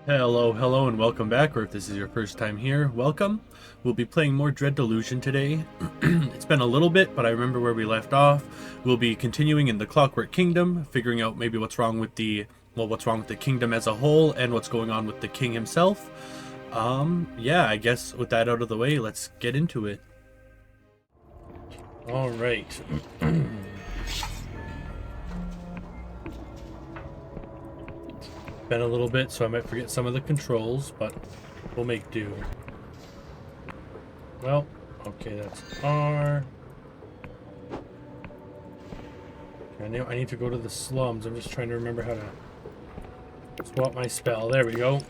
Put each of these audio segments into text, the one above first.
Hello, and welcome back, or if this is your first time here, welcome. We'll be playing more Dread Delusion today. It's been a little bit, but I remember where we left off. We'll be continuing in the Clockwork Kingdom, figuring out maybe what's wrong with the kingdom as a whole, and what's going on with the king himself. Yeah, I guess with that out of the way, let's get into it. Alright. Been a little bit, so I might forget some of the controls, but we'll make do. Well, okay, that's R. Okay, I need to go to the slums. I'm just trying to remember how to swap my spell. There we go.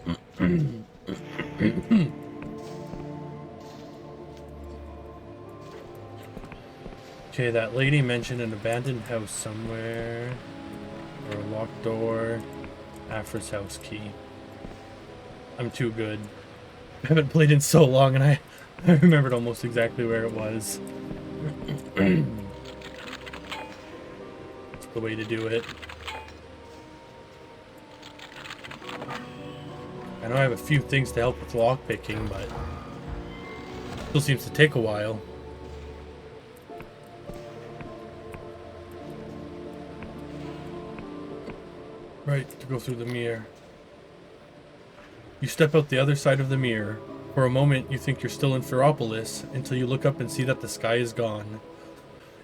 Okay, that lady mentioned an abandoned house somewhere. Or a locked door. Afra's house key. I'm too good. I haven't played in so long and I remembered almost exactly where it was. That's the way to do it. I know I have a few things to help with lockpicking, but it still seems to take a while. Right, to go through the mirror. You step out the other side of the mirror. For a moment, you think you're still in Ferropolis, until you look up and see that the sky is gone.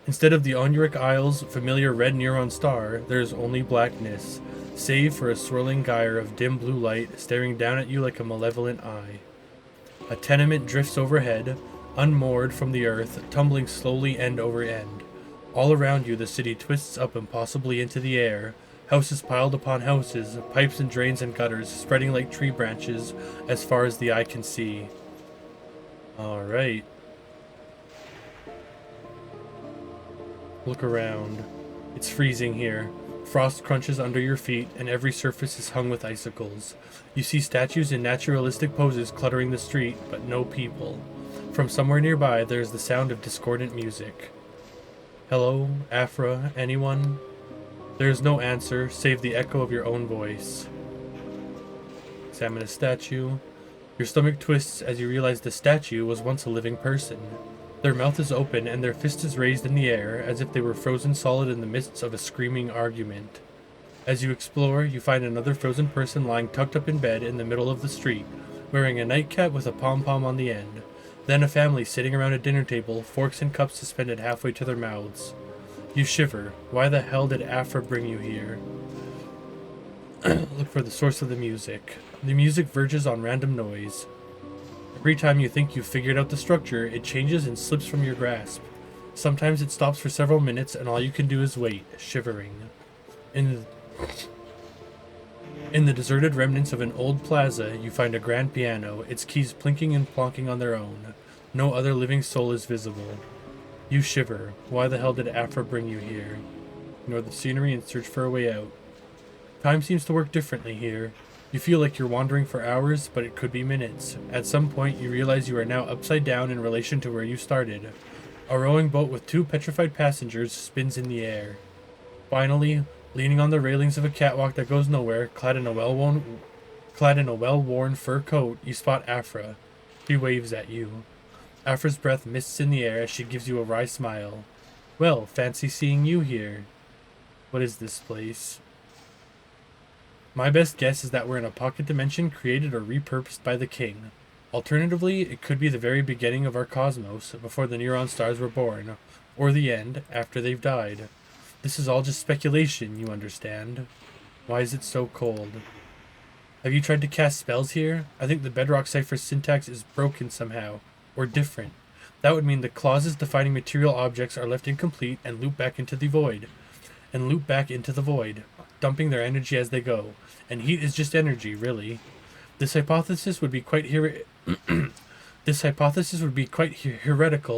Instead of the Onuric Isle's familiar red neon star, there is only blackness, save for a swirling gyre of dim blue light staring down at you like a malevolent eye. A tenement drifts overhead, unmoored from the earth, tumbling slowly end over end. All around you, the city twists up impossibly into the air, houses piled upon houses, pipes and drains and gutters spreading like tree branches as far as the eye can see. Alright. Look around. It's freezing here. Frost crunches under your feet, and every surface is hung with icicles. You see statues in naturalistic poses cluttering the street, but no people. From somewhere nearby, there is the sound of discordant music. Hello, Afra, anyone? There is no answer, save the echo of your own voice. Examine a statue. Your stomach twists as you realize the statue was once a living person. Their mouth is open and their fist is raised in the air as if they were frozen solid in the midst of a screaming argument. As you explore, you find another frozen person lying tucked up in bed in the middle of the street, wearing a nightcap with a pom-pom on the end. Then a family sitting around a dinner table, forks and cups suspended halfway to their mouths. You shiver. Why the hell did Afra bring you here? Look for the source of the music. The music verges on random noise. Every time you think you've figured out the structure, it changes and slips from your grasp. Sometimes it stops for several minutes and all you can do is wait, shivering. In the deserted remnants of an old plaza, you find a grand piano, its keys plinking and plonking on their own. No other living soul is visible. You shiver. Why the hell did Afra bring you here? Ignore the scenery and search for a way out. Time seems to work differently here. You feel like you're wandering for hours, but it could be minutes. At some point, you realize you are now upside down in relation to where you started. A rowing boat with two petrified passengers spins in the air. Finally, leaning on the railings of a catwalk that goes nowhere, clad in a well-worn fur coat, you spot Afra. She waves at you. Afra's breath mists in the air as she gives you a wry smile. Well, fancy seeing you here. What is this place? My best guess is that we're in a pocket dimension created or repurposed by the king. Alternatively, it could be the very beginning of our cosmos, before the neuron stars were born, or the end, after they've died. This is all just speculation, you understand. Why is it so cold? Have you tried to cast spells here? I think the Bedrock Cipher's syntax is broken somehow. Or different. That would mean the clauses defining material objects are left incomplete and loop back into the void. Dumping their energy as they go. And heat is just energy, really. This hypothesis would be quite heretical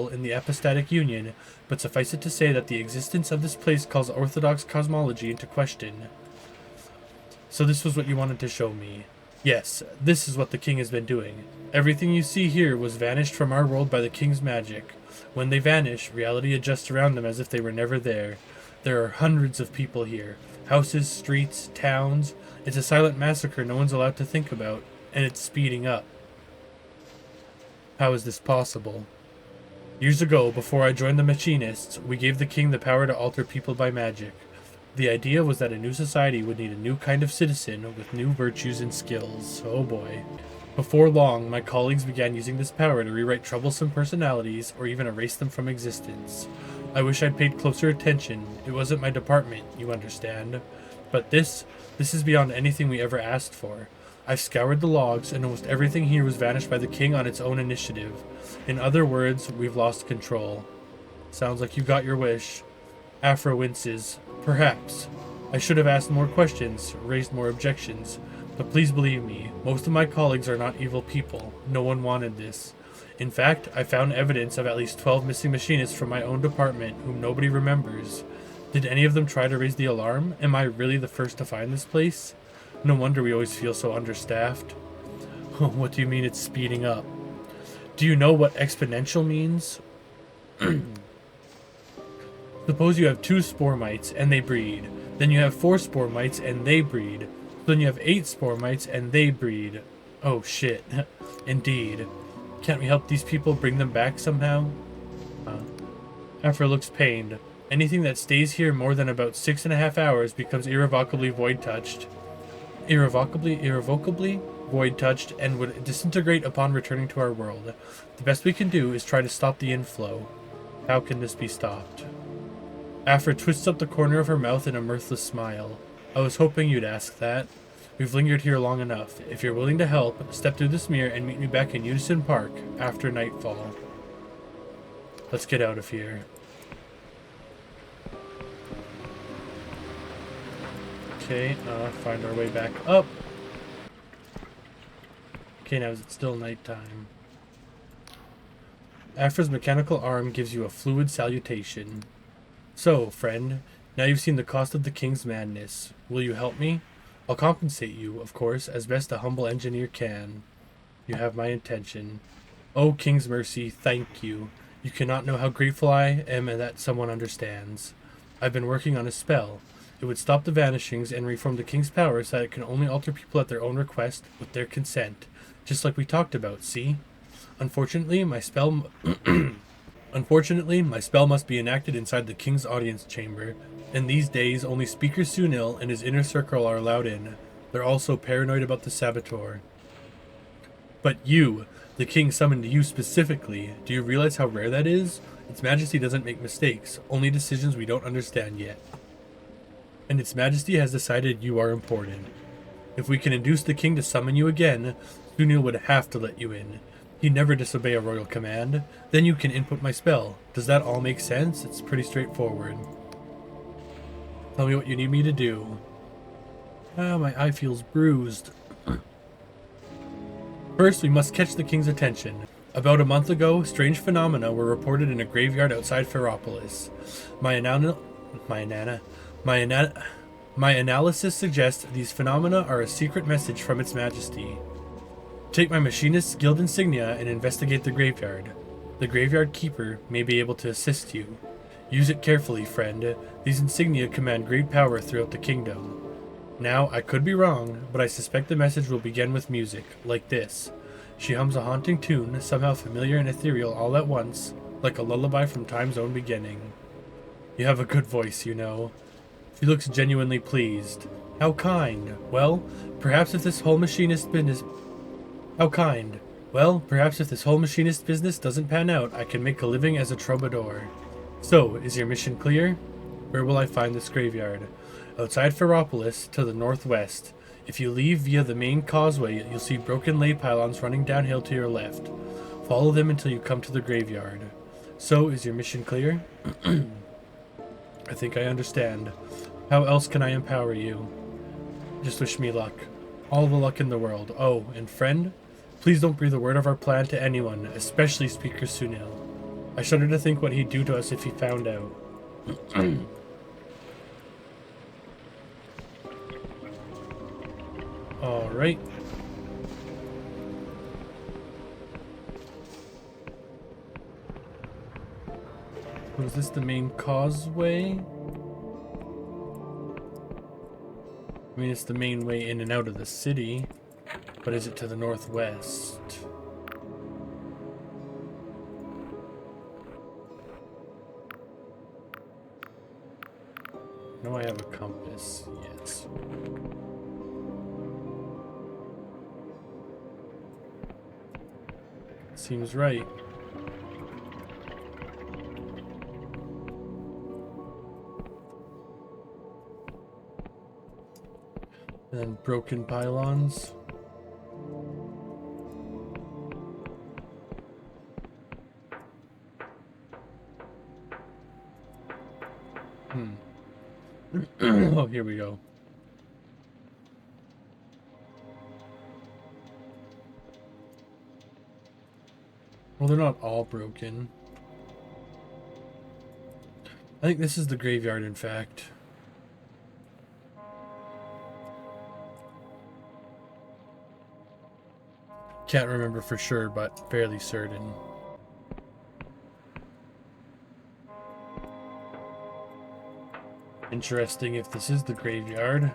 in the epistatic union, but suffice it to say that the existence of this place calls orthodox cosmology into question. So this was what you wanted to show me. Yes, this is what the king has been doing. Everything you see here was vanished from our world by the king's magic. When they vanish, reality adjusts around them as if they were never there. There are hundreds of people here. Houses, streets, towns. It's a silent massacre no one's allowed to think about, and it's speeding up. How is this possible? Years ago, before I joined the Machinists, we gave the king the power to alter people by magic. The idea was that a new society would need a new kind of citizen with new virtues and skills. Oh boy. Before long, my colleagues began using this power to rewrite troublesome personalities or even erase them from existence. I wish I'd paid closer attention. It wasn't my department, you understand. But this is beyond anything we ever asked for. I've scoured the logs, and almost everything here was vanished by the king on its own initiative. In other words, we've lost control. Sounds like you got your wish. Afra winces. Perhaps. I should have asked more questions, raised more objections. But please believe me, most of my colleagues are not evil people. No one wanted this. In fact, I found evidence of at least 12 missing machinists from my own department whom nobody remembers. Did any of them try to raise the alarm? Am I really the first to find this place? No wonder we always feel so understaffed. What do you mean it's speeding up? Do you know what exponential means? Suppose you have 2 spore mites and they breed. Then you have 4 spore mites and they breed. Then you have 8 spore mites and they breed. Oh shit. Indeed. Can't we help these people bring them back somehow? Afra looks pained. Anything that stays here more than about 6.5 hours becomes irrevocably void-touched. Irrevocably void-touched and would disintegrate upon returning to our world. The best we can do is try to stop the inflow. How can this be stopped? Afra twists up the corner of her mouth in a mirthless smile. I was hoping you'd ask that. We've lingered here long enough. If you're willing to help, step through this mirror and meet me back in Unison Park after nightfall. Let's get out of here. Okay, find our way back up. Okay, now is it still nighttime? Afra's mechanical arm gives you a fluid salutation. So, friend, now you've seen the cost of the king's madness. Will you help me? I'll compensate you, of course, as best a humble engineer can. You have my intention. Oh, King's mercy, thank you. You cannot know how grateful I am and that someone understands. I've been working on a spell. It would stop the vanishings and reform the king's power so that it can only alter people at their own request with their consent. Just like we talked about, see? Unfortunately, my spell must be enacted inside the king's audience chamber. In these days, only Speaker Sunil and his inner circle are allowed in. They're also paranoid about the saboteur. But you, the king summoned you specifically. Do you realize how rare that is? Its Majesty doesn't make mistakes, only decisions we don't understand yet. And Its Majesty has decided you are important. If we can induce the king to summon you again, Sunil would have to let you in. He'd never disobey a royal command. Then you can input my spell. Does that all make sense? It's pretty straightforward. Tell me what you need me to do. Ah, my eye feels bruised. First, we must catch the king's attention. About a month ago, strange phenomena were reported in a graveyard outside Ferropolis. My analysis suggests these phenomena are a secret message from Its Majesty. Take my Machinist's Guild insignia and investigate the graveyard. The graveyard keeper may be able to assist you. Use it carefully, friend. These insignia command great power throughout the kingdom. Now, I could be wrong, but I suspect the message will begin with music, like this. She hums a haunting tune, somehow familiar and ethereal all at once, like a lullaby from time's own beginning. You have a good voice, you know. She looks genuinely pleased. How kind. Well, perhaps if this whole machinist business doesn't pan out, I can make a living as a troubadour. So, is your mission clear? Where will I find this graveyard? Outside Ferropolis, to the northwest. If you leave via the main causeway, you'll see broken lay pylons running downhill to your left. Follow them until you come to the graveyard. So, is your mission clear? I think I understand. How else can I empower you? Just wish me luck. All the luck in the world. Oh, and friend? Please don't breathe a word of our plan to anyone, especially Speaker Sunil. I shudder to think what he'd do to us if he found out. Alright. Was this the main causeway? I mean, it's the main way in and out of the city, but is it to the northwest? No, I have a compass. Yes. Seems right. And then broken pylons. Oh, here we go. Well, they're not all broken. I think this is the graveyard, in fact. Can't remember for sure, but fairly certain. Interesting if this is the graveyard.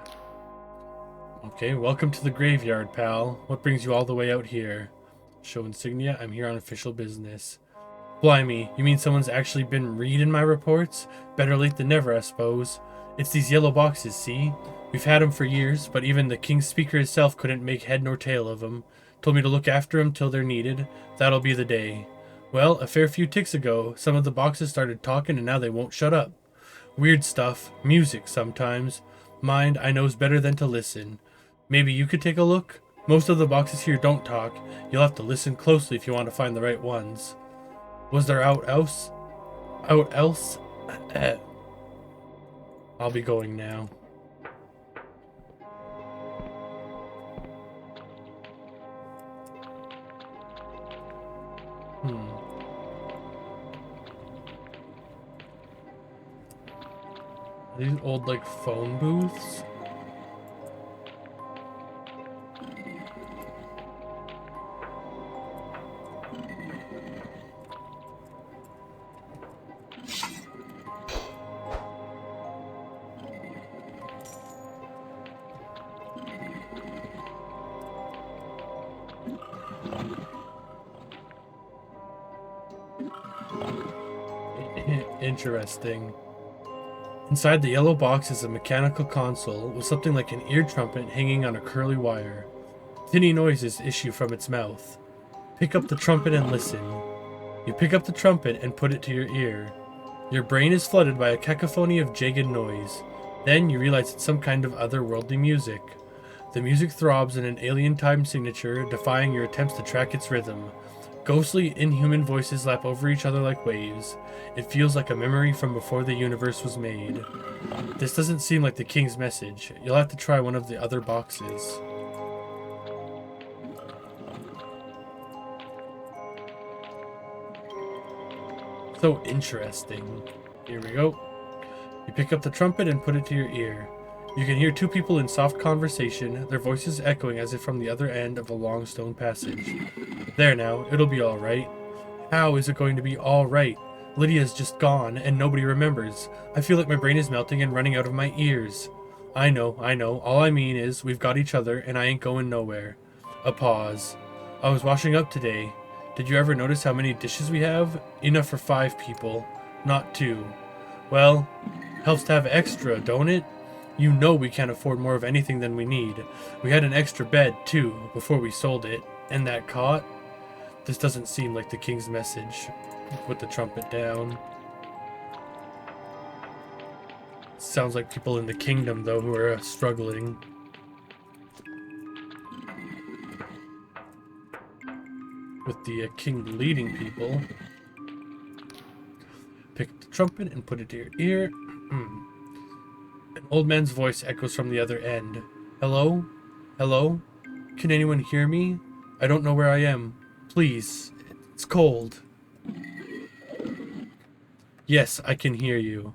Okay, welcome to the graveyard, pal. What brings you all the way out here? Show insignia, I'm here on official business. Blimey, you mean someone's actually been reading my reports? Better late than never, I suppose. It's these yellow boxes, see? We've had 'em for years, but even the King's Speaker himself couldn't make head nor tail of 'em. Told me to look after 'em till they're needed. That'll be the day. Well, a fair few ticks ago, some of the boxes started talking and now they won't shut up. Weird stuff. Music, sometimes. Mind, I knows better than to listen. Maybe you could take a look? Most of the boxes here don't talk. You'll have to listen closely if you want to find the right ones. Was there out else? Out else? I'll be going now. Are these old, like, phone booths? Interesting. Inside the yellow box is a mechanical console with something like an ear trumpet hanging on a curly wire. Tinny noises issue from its mouth. Pick up the trumpet and listen. You pick up the trumpet and put it to your ear. Your brain is flooded by a cacophony of jagged noise. Then you realize it's some kind of otherworldly music. The music throbs in an alien time signature, defying your attempts to track its rhythm. Ghostly, inhuman voices lap over each other like waves. It feels like a memory from before the universe was made. This doesn't seem like the King's message. You'll have to try one of the other boxes. So interesting. Here we go. You pick up the trumpet and put it to your ear. You can hear two people in soft conversation, their voices echoing as if from the other end of a long stone passage. There now, it'll be alright. How is it going to be alright? Lydia's just gone, and nobody remembers. I feel like my brain is melting and running out of my ears. I know. All I mean is, we've got each other, and I ain't going nowhere. A pause. I was washing up today. Did you ever notice how many dishes we have? Enough for 5 people, not 2. Well, helps to have extra, don't it? You know we can't afford more of anything than we need. We had an extra bed, too, before we sold it. And that cot? This doesn't seem like the King's message. Put the trumpet down. Sounds like people in the kingdom, though, who are struggling. With the king leading people. Pick the trumpet and put it to your ear. An old man's voice echoes from the other end. Hello? Hello? Can anyone hear me? I don't know where I am. Please. It's cold. Yes, I can hear you.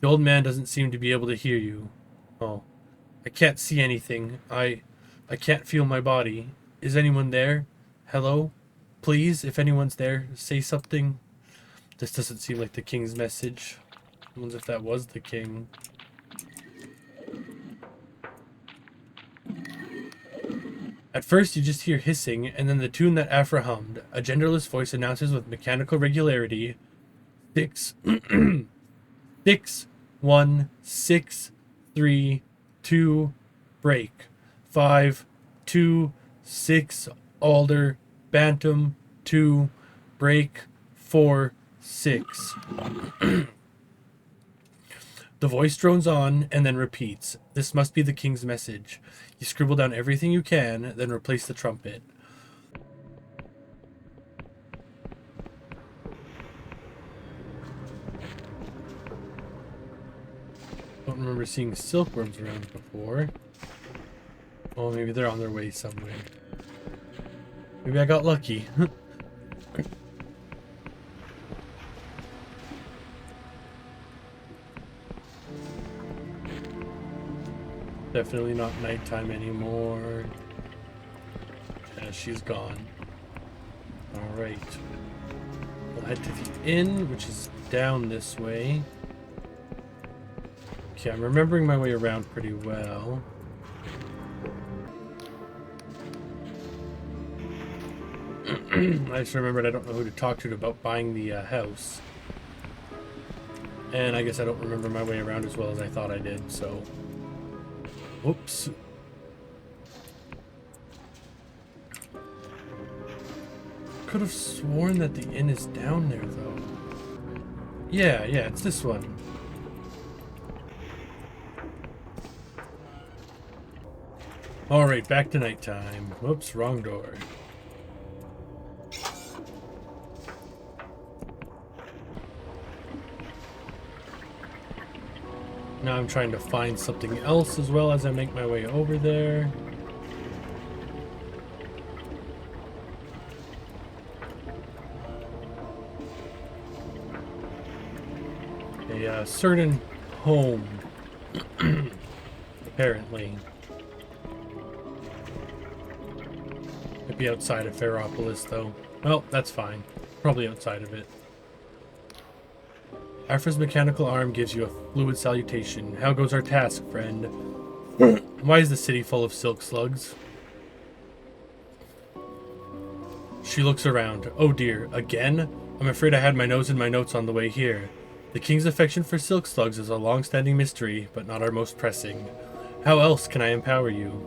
The old man doesn't seem to be able to hear you. Oh. I can't see anything. I can't feel my body. Is anyone there? Hello? Please, if anyone's there, say something. This doesn't seem like the King's message. I wonder if that was the king. At first, you just hear hissing, and then the tune that Afra hummed. A genderless voice announces with mechanical regularity, 6, 6, 1, 6, 3, 2, break. 5, 2, 6, alder, bantam, 2, break, 4, 6. The voice drones on and then repeats. This must be the king's message. You scribble down everything you can, then replace the trumpet. Don't remember seeing silkworms around before. Oh, maybe they're on their way somewhere. Maybe I got lucky. Definitely not nighttime anymore. Yeah, she's gone. Alright. We'll head to the inn, which is down this way. Okay, I'm remembering my way around pretty well. I just remembered I don't know who to talk to about buying the house. And I guess I don't remember my way around as well as I thought I did, so... Whoops. Could have sworn that the inn is down there, though. Yeah, it's this one. Alright, back to nighttime. Whoops, wrong door. Now I'm trying to find something else as well as I make my way over there. A certain home, apparently. It'd be outside of Ferropolis, though. Well, that's fine. Probably outside of it. Afra's mechanical arm gives you a fluid salutation. How goes our task, friend? Why is the city full of silk slugs? She looks around. Oh dear, again? I'm afraid I had my nose in my notes on the way here. The king's affection for silk slugs is a long-standing mystery, but not our most pressing. How else can I empower you?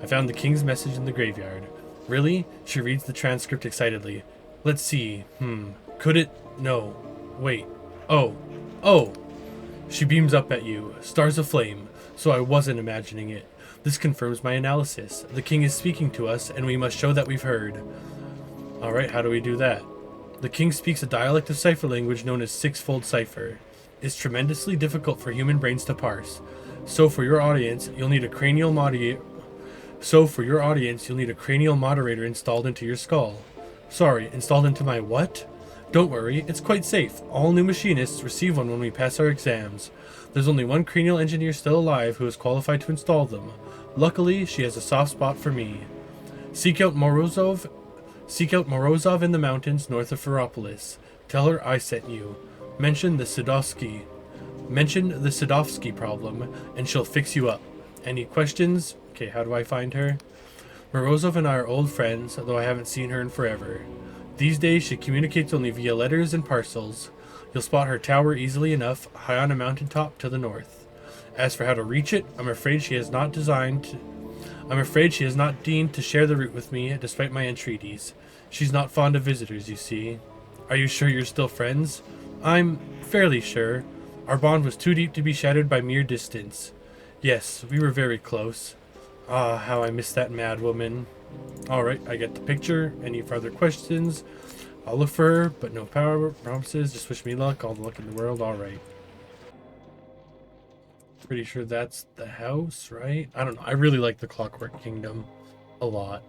I found the king's message in the graveyard. Really? She reads the transcript excitedly. Let's see. Could it? No. Wait. Oh. She beams up at you. Stars aflame. So I wasn't imagining it. This confirms my analysis. The king is speaking to us, and we must show that we've heard. Alright, how do we do that? The king speaks a dialect of cipher language known as six-fold cipher. It's tremendously difficult for human brains to parse. So for your audience, you'll need a cranial moderator installed into your skull. Sorry, installed into my what? Don't worry, it's quite safe. All new machinists receive one when we pass our exams. There's only one cranial engineer still alive who is qualified to install them. Luckily, she has a soft spot for me. Seek out Morozov in the mountains north of Ferropolis. Tell her I sent you. Mention the Sidovsky problem, and she'll fix you up. Any questions? Okay, how do I find her? Morozov and I are old friends, though I haven't seen her in forever. These days, she communicates only via letters and parcels. You'll spot her tower easily enough, high on a mountaintop to the north. As for how to reach it, I'm afraid she has not deigned to share the route with me, despite my entreaties. She's not fond of visitors, you see. Are you sure you're still friends? I'm fairly sure. Our bond was too deep to be shattered by mere distance. Yes, we were very close. Ah, how I miss that mad woman. Alright, I get the picture. Any further questions? I'll look for her, but no power promises. Just wish me luck. All the luck in the world. Alright. Pretty sure that's the house, right? I don't know. I really like the Clockwork Kingdom a lot.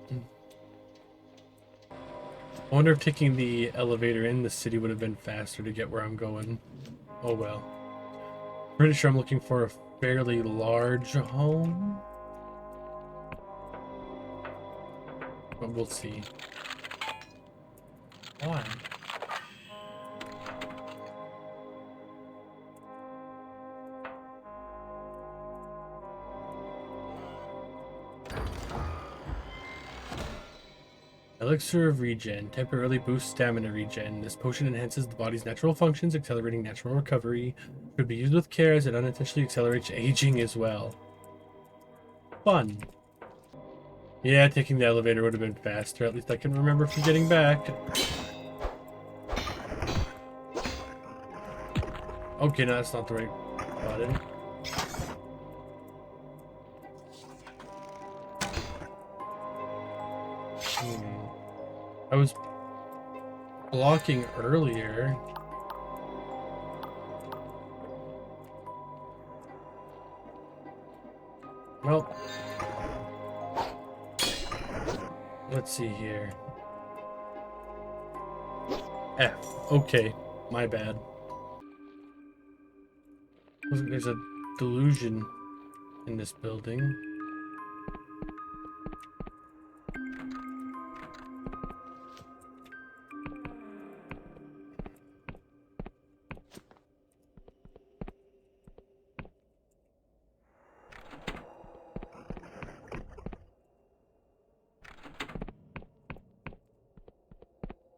I wonder if taking the elevator in the city would have been faster to get where I'm going. Oh well. Pretty sure I'm looking for a fairly large home. But we'll see. Why? Elixir of Regen. Temporarily boosts stamina regen. This potion enhances the body's natural functions, accelerating natural recovery. Should be used with care as it unintentionally accelerates aging as well. Fun. Yeah, taking the elevator would have been faster. At least I can remember from getting back. Okay, no, that's not the right button. I was blocking earlier. Well, let's see here. F. Okay, my bad. Looks like there's a delusion in this building.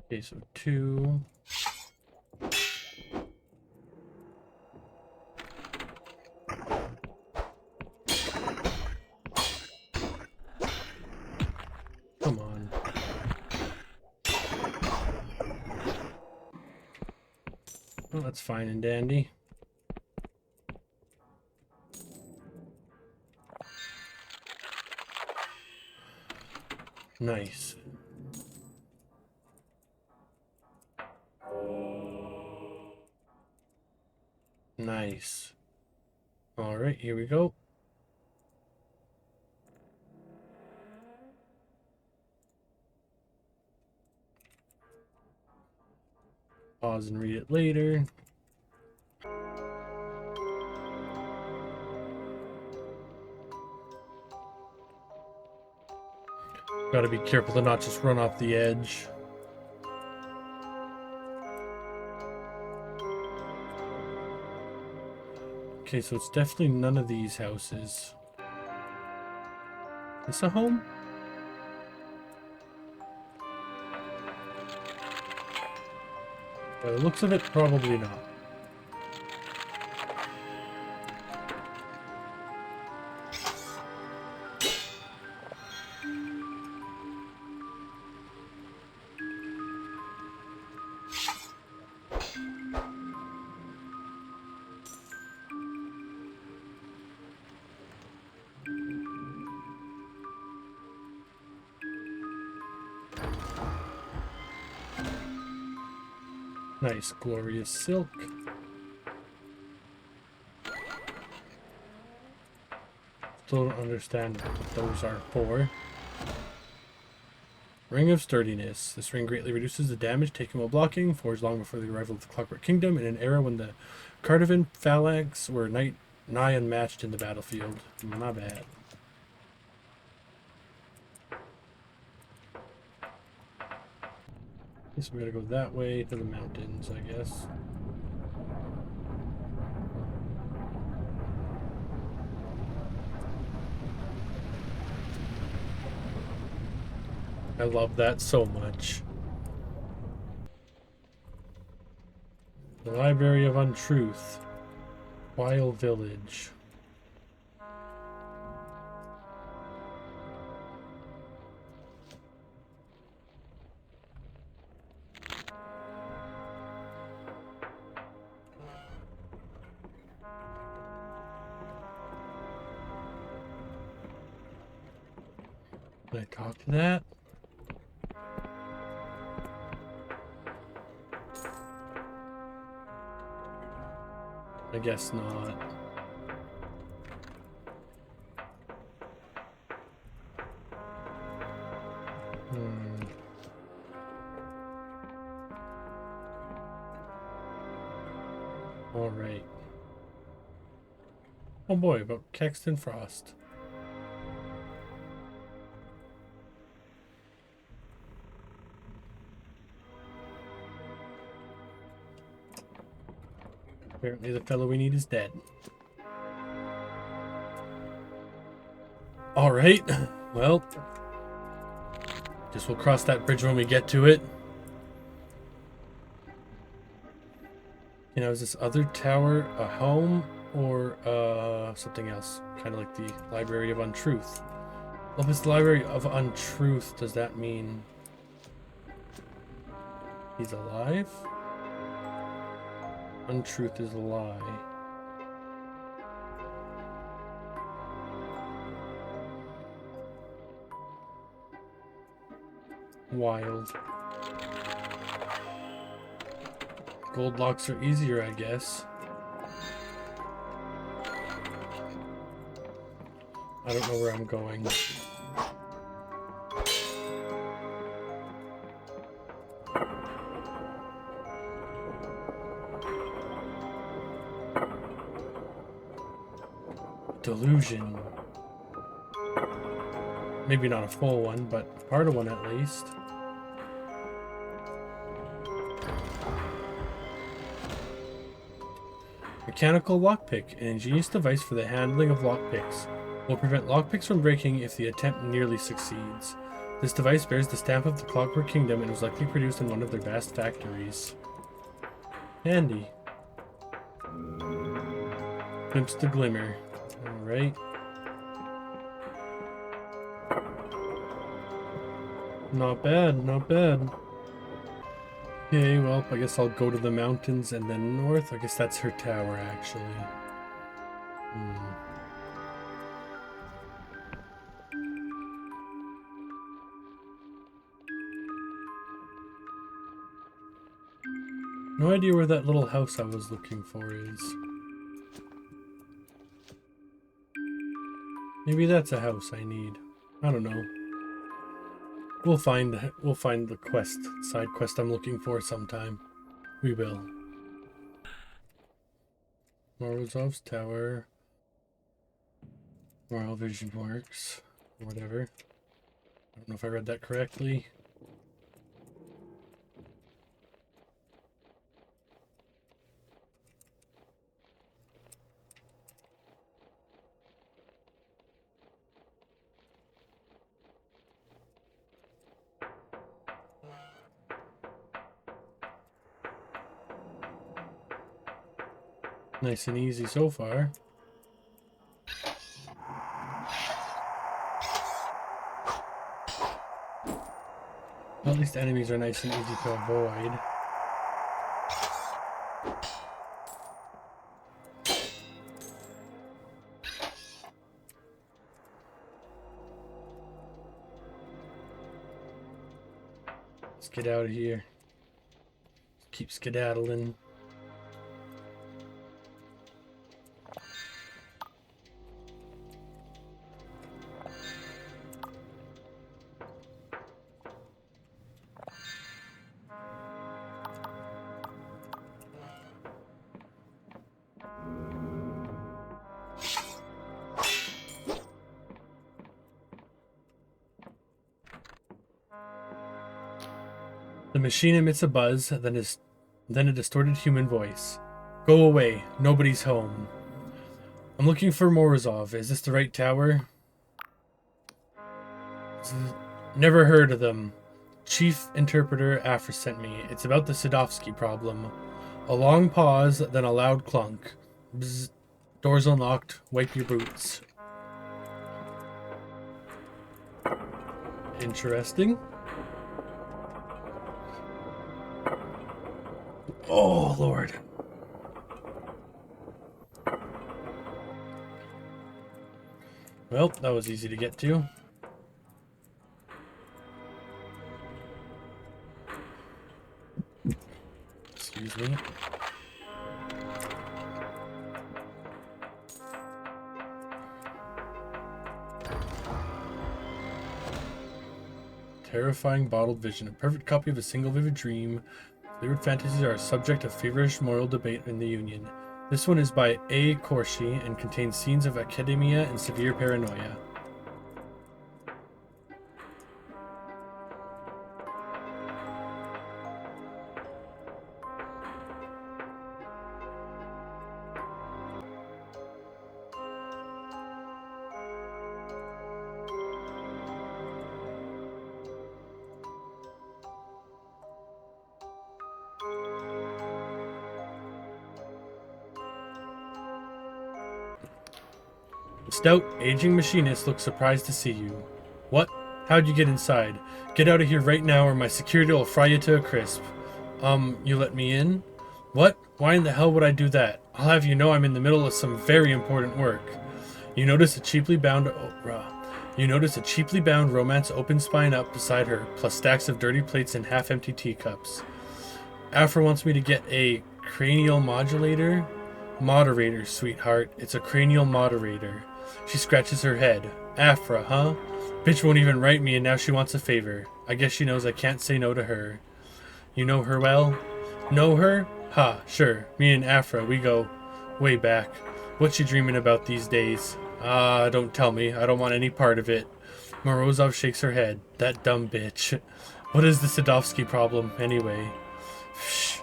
Okay, so 2. Come on. Well, that's fine and dandy. Nice. Nice. All right, here we go. Pause and read it later. Gotta be careful to not just run off the edge. Okay, so it's definitely none of these houses. Is this a home? By the looks of it, probably not. Nice, glorious silk. Still don't understand what those are for. Ring of Sturdiness. This ring greatly reduces the damage taken while blocking, forged long before the arrival of the Clockwork Kingdom, in an era when the Cardivan phalanx were nigh unmatched in the battlefield. My bad. Guess we gotta go that way to the mountains, I guess. I love that so much. The Library of Untruth. Wild Village. Did I talk to that? I guess not. All right. Oh boy, about Caxton Frost. Apparently the fellow we need is dead. Alright, well, Guess we'll cross that bridge when we get to it. You know, is this other tower a home or something else? Kind of like the Library of Untruth. Well, if it's the Library of Untruth, does that mean he's alive? Untruth is a lie. Wild. Gold locks are easier, I guess. I don't know where I'm going. Delusion. Maybe not a full one, but part of one at least. Mechanical lockpick, an ingenious device for the handling of lockpicks. Will prevent lockpicks from breaking if the attempt nearly succeeds. This device bears the stamp of the Clockwork Kingdom and was likely produced in one of their vast factories. Handy. Glimpse the glimmer. Alright. Not bad, not bad. Okay, well, I guess I'll go to the mountains and then north. I guess that's her tower, actually. No idea where that little house I was looking for is. Maybe that's a house I need. I don't know. We'll find the quest, side quest I'm looking for sometime. We will. Morozov's tower. Moral Vision Works. Whatever. I don't know if I read that correctly. Nice and easy so far. At least enemies are nice and easy to avoid. Let's get out of here. Keep skedaddling. The machine emits a buzz, then a distorted human voice. Go away. Nobody's home. I'm looking for Morozov. Is this the right tower? Never heard of them. Chief Interpreter Afra sent me. It's about the Sadovsky problem. A long pause, then a loud clunk. Bzz. Doors unlocked. Wipe your boots. Interesting. Oh, Lord. Well, that was easy to get to. Excuse me. Terrifying bottled vision. A perfect copy of a single vivid dream. Lyrid fantasies are a subject of feverish moral debate in the Union. This one is by A. Corsi and contains scenes of academia and severe paranoia. The stout, aging machinist looks surprised to see you. What? How'd you get inside? Get out of here right now or my security will fry you to a crisp. You let me in? What? Why in the hell would I do that? I'll have you know I'm in the middle of some very important work. You notice a cheaply bound romance open spine up beside her, plus stacks of dirty plates and half-empty teacups. Afra wants me to get a cranial modulator? Moderator, sweetheart. It's a cranial moderator. She scratches her head. Afra, huh? Bitch won't even write me and now she wants a favor. I guess she knows I can't say no to her. You know her well? Know her? Ha, sure. Me and Afra, we go way back. What's she dreaming about these days? Don't tell me. I don't want any part of it. Morozov shakes her head. That dumb bitch. What is the Sadovsky problem, anyway?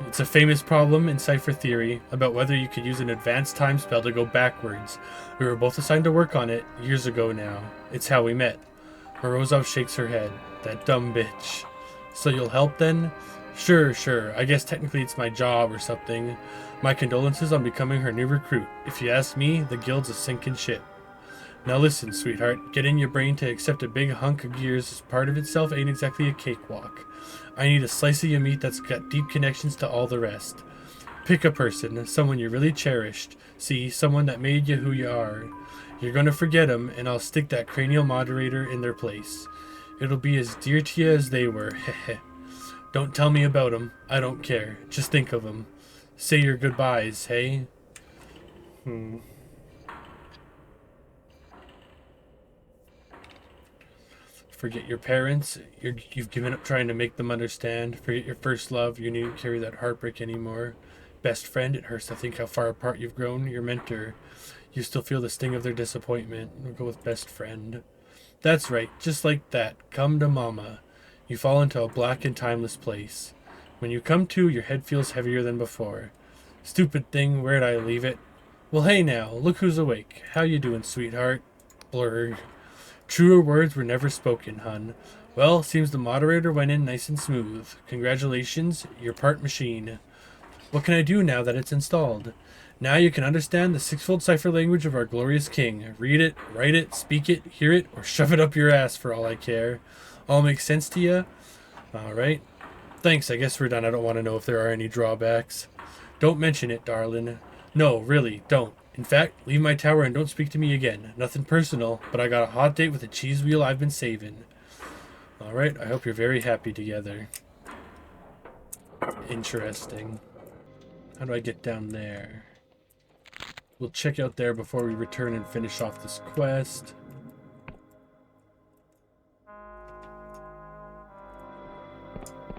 It's a famous problem in cipher theory about whether you could use an advanced time spell to go backwards. We were both assigned to work on it years ago now. It's how we met. Morozov shakes her head. That dumb bitch. So you'll help then? Sure. I guess technically it's my job or something. My condolences on becoming her new recruit. If you ask me, the guild's a sinking ship. Now listen, sweetheart. Getting your brain to accept a big hunk of gears as part of itself ain't exactly a cakewalk. I need a slice of your meat that's got deep connections to all the rest. Pick a person, someone you really cherished. See, someone that made you who you are. You're gonna forget them, and I'll stick that cranial moderator in their place. It'll be as dear to you as they were, heh. Don't tell me about them. I don't care. Just think of them. Say your goodbyes, hey? Forget your parents. You've given up trying to make them understand. Forget your first love. You needn't carry that heartbreak anymore. Best friend. It hurts to think how far apart you've grown. Your mentor. You still feel the sting of their disappointment. We'll go with best friend. That's right. Just like that. Come to mama. You fall into a black and timeless place. When you come to, your head feels heavier than before. Stupid thing. Where'd I leave it? Well, hey now. Look who's awake. How you doing, sweetheart? Blurg. Truer words were never spoken, hun. Well, seems the moderator went in nice and smooth. Congratulations, you're part machine. What can I do now that it's installed? Now you can understand the sixfold cipher language of our glorious king. Read it, write it, speak it, hear it, or shove it up your ass for all I care. All makes sense to you? Alright. Thanks, I guess we're done. I don't want to know if there are any drawbacks. Don't mention it, darling. No, really, don't. In fact, leave my tower and don't speak to me again. Nothing personal, but I got a hot date with a cheese wheel I've been saving. Alright, I hope you're very happy together. Interesting. How do I get down there? We'll check out there before we return and finish off this quest.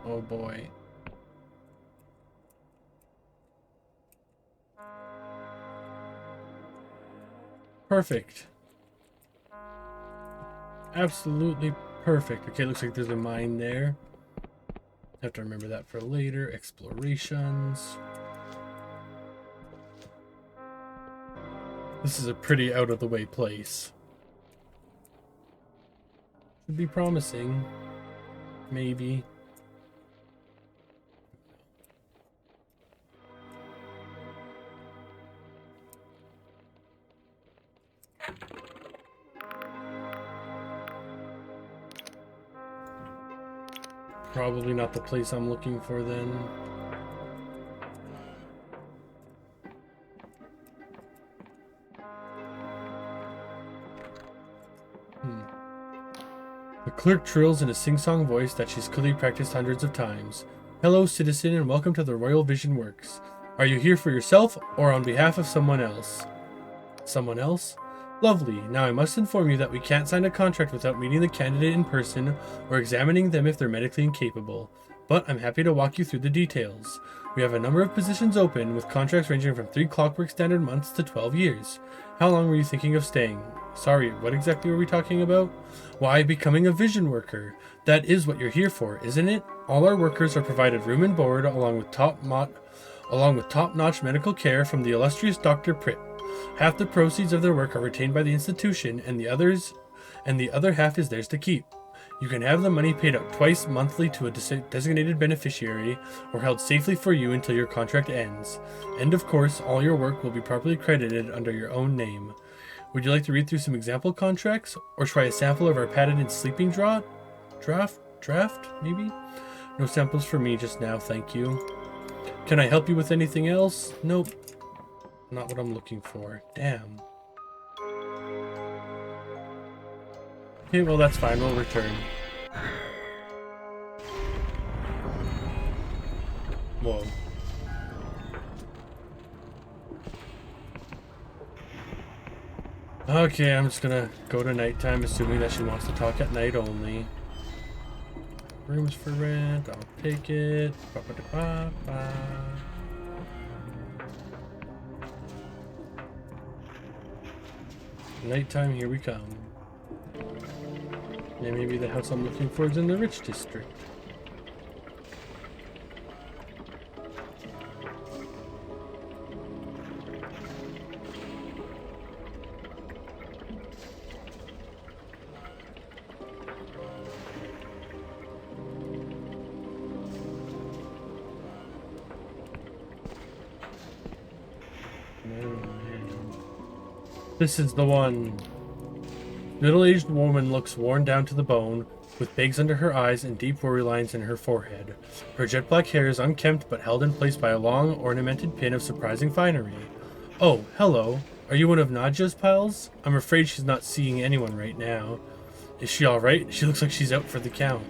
Oh boy. Perfect. Absolutely perfect. Okay, looks like there's a mine there. Have to remember that for later. Explorations. This is a pretty out-of-the-way place. Should be promising. Maybe. Probably not the place I'm looking for then. The clerk trills in a sing-song voice that she's clearly practiced hundreds of times. Hello, citizen, and welcome to the Royal Vision Works. Are you here for yourself or on behalf of someone else? Someone else? Lovely. Now I must inform you that we can't sign a contract without meeting the candidate in person or examining them if they're medically incapable. But I'm happy to walk you through the details. We have a number of positions open, with contracts ranging from 3 Clockwork Standard months to 12 years. How long were you thinking of staying? Sorry, what exactly were we talking about? Why, becoming a vision worker. That is what you're here for, isn't it? All our workers are provided room and board along with top-notch medical care from the illustrious Dr. Pritt. Half the proceeds of their work are retained by the institution, and the other half is theirs to keep. You can have the money paid out twice monthly to a designated beneficiary, or held safely for you until your contract ends. And of course, all your work will be properly credited under your own name. Would you like to read through some example contracts? Or try a sample of our patented sleeping draft, maybe? No samples for me just now, thank you. Can I help you with anything else? Nope. Not what I'm looking for. Damn. Okay, well that's fine, we'll return. Whoa. Okay, I'm just gonna go to nighttime, assuming that she wants to talk at night only. Rooms for rent, I'll take it. Ba-ba-da-ba-ba. Nighttime, here we come. Yeah, maybe the house I'm looking for is in the rich district. This is the one. Middle-aged woman looks worn down to the bone, with bags under her eyes and deep worry lines in her forehead. Her jet black hair is unkempt but held in place by a long, ornamented pin of surprising finery. Oh, hello. Are you one of Nadja's pals? I'm afraid she's not seeing anyone right now. Is she alright? She looks like she's out for the count.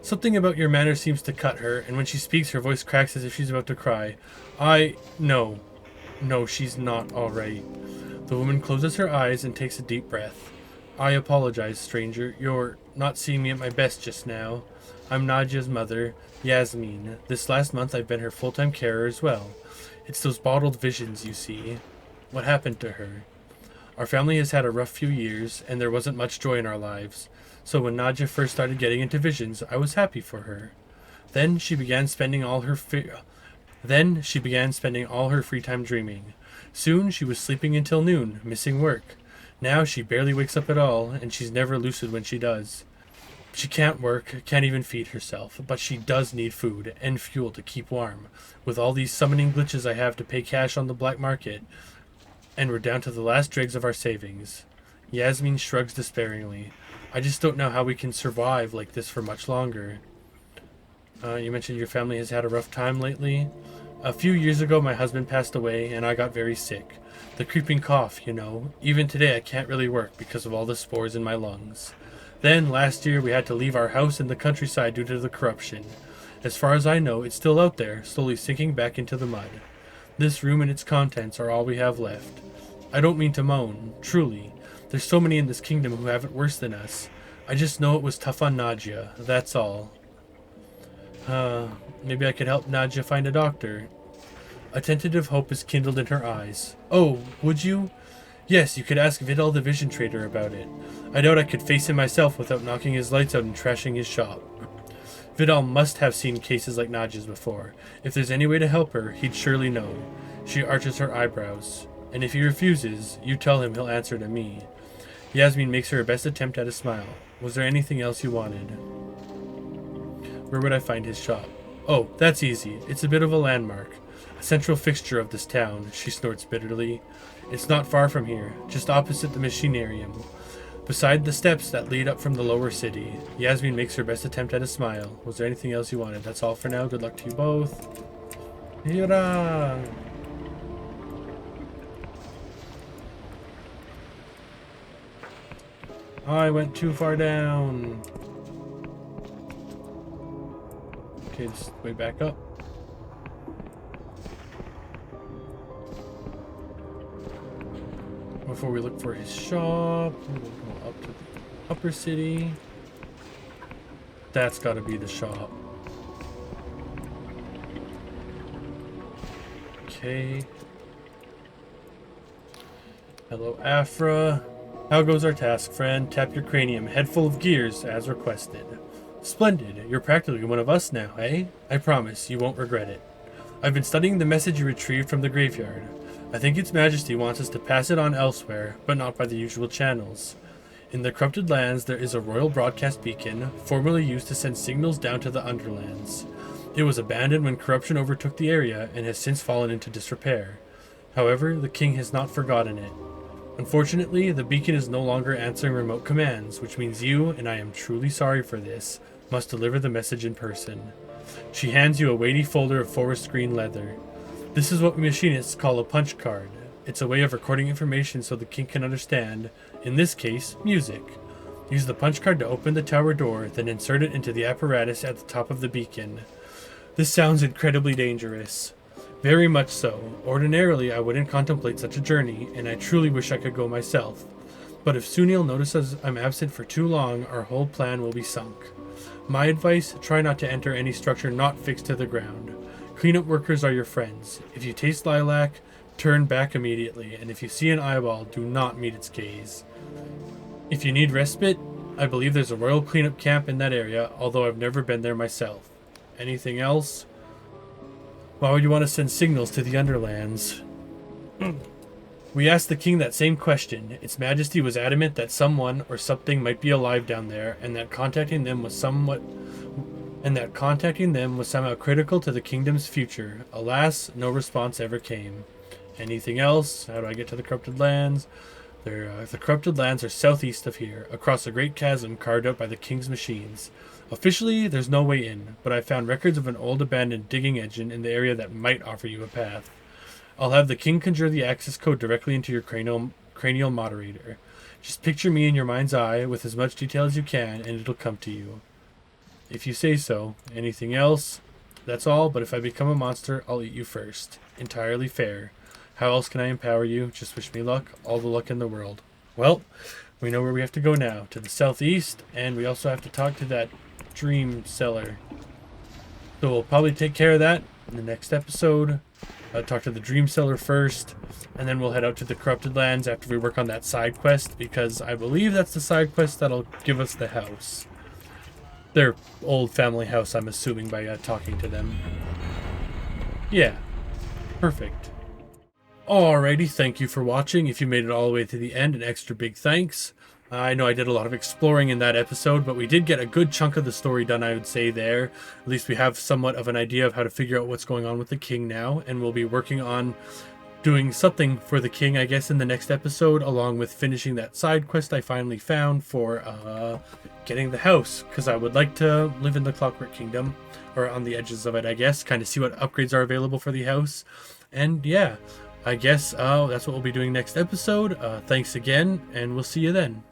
Something about your manner seems to cut her, and when she speaks her voice cracks as if she's about to cry. No, she's not alright. The woman closes her eyes and takes a deep breath. I apologize, stranger. You're not seeing me at my best just now. I'm Nadja's mother, Yasmin. This last month I've been her full-time carer as well. It's those bottled visions, you see. What happened to her? Our family has had a rough few years, and there wasn't much joy in our lives. So when Nadja first started getting into visions, I was happy for her. Then she began spending all her free time dreaming. Soon she was sleeping until noon, missing work. Now she barely wakes up at all, and she's never lucid when she does. She can't work, can't even feed herself, but she does need food and fuel to keep warm. With all these summoning glitches I have to pay cash on the black market, and we're down to the last dregs of our savings. Yasmin shrugs despairingly. I just don't know how we can survive like this for much longer. You mentioned your family has had a rough time lately. A few years ago, my husband passed away, and I got very sick. The creeping cough, you know. Even today, I can't really work because of all the spores in my lungs. Then, last year, we had to leave our house in the countryside due to the corruption. As far as I know, it's still out there, slowly sinking back into the mud. This room and its contents are all we have left. I don't mean to moan, truly. There's so many in this kingdom who have it worse than us. I just know it was tough on Nadja, that's all. Maybe I could help Nadja find a doctor. A tentative hope is kindled in her eyes. Oh, would you? Yes, you could ask Vidal the Vision Trader about it. I doubt I could face him myself without knocking his lights out and trashing his shop. Vidal must have seen cases like Nadja's before. If there's any way to help her, he'd surely know. She arches her eyebrows. And if he refuses, you tell him he'll answer to me. Yasmin makes her best attempt at a smile. Was there anything else you wanted? Where would I find his shop? Oh, that's easy. It's a bit of a landmark. A central fixture of this town, she snorts bitterly. It's not far from here, just opposite the machinarium. Beside the steps that lead up from the lower city. Yasmin makes her best attempt at a smile. Was there anything else you wanted? That's all for now. Good luck to you both. Hurrah! I went too far down. Okay, just way back up. Before we look for his shop, we'll go up to the upper city. That's gotta be the shop. Okay. Hello, Afra. How goes our task, friend? Tap your cranium, head full of gears, as requested. Splendid. You're practically one of us now, eh? I promise, you won't regret it. I've been studying the message you retrieved from the graveyard. I think Its Majesty wants us to pass it on elsewhere, but not by the usual channels. In the corrupted lands, there is a royal broadcast beacon, formerly used to send signals down to the underlands. It was abandoned when corruption overtook the area and has since fallen into disrepair. However, the king has not forgotten it. Unfortunately, the beacon is no longer answering remote commands, which means you, and I am truly sorry for this, must deliver the message in person. She hands you a weighty folder of forest green leather. This is what machinists call a punch card. It's a way of recording information so the king can understand, in this case, music. Use the punch card to open the tower door, then insert it into the apparatus at the top of the beacon. This sounds incredibly dangerous. Very much so. Ordinarily, I wouldn't contemplate such a journey, and I truly wish I could go myself. But if Sunil notices I'm absent for too long, our whole plan will be sunk. My advice, try not to enter any structure not fixed to the ground. Cleanup workers are your friends. If you taste lilac, turn back immediately, and if you see an eyeball, do not meet its gaze. If you need respite, I believe there's a royal cleanup camp in that area, although I've never been there myself. Anything else? Why would you want to send signals to the Underlands? We asked the king that same question. Its Majesty was adamant that someone or something might be alive down there, and that contacting them was somehow critical to the kingdom's future. Alas, no response ever came. Anything else? How do I get to the corrupted lands? The corrupted lands are southeast of here, across a great chasm carved out by the king's machines. Officially, there's no way in, but I found records of an old abandoned digging engine in the area that might offer you a path. I'll have the king conjure the access code directly into your cranial moderator. Just picture me in your mind's eye with as much detail as you can, and it'll come to you. If you say so. Anything else? That's all, but if I become a monster, I'll eat you first. Entirely fair. How else can I empower you? Just wish me luck. All the luck in the world. Well, we know where we have to go now. To the southeast, and we also have to talk to that dream seller. So we'll probably take care of that in the next episode. Talk to the dream seller first, and then we'll head out to the corrupted lands after we work on that side quest, because I believe that's the side quest that'll give us the house. Their old family house, I'm assuming, by talking to them. Yeah. Perfect. Alrighty, thank you for watching. If you made it all the way to the end, an extra big thanks. I know I did a lot of exploring in that episode, but we did get a good chunk of the story done, I would say, there. At least we have somewhat of an idea of how to figure out what's going on with the king now, and we'll be working on doing something for the king, I guess, in the next episode, along with finishing that side quest I finally found for getting the house, because I would like to live in the Clockwork Kingdom, or on the edges of it, I guess, kind of see what upgrades are available for the house. And yeah, I guess that's what we'll be doing next episode. Thanks again, and we'll see you then.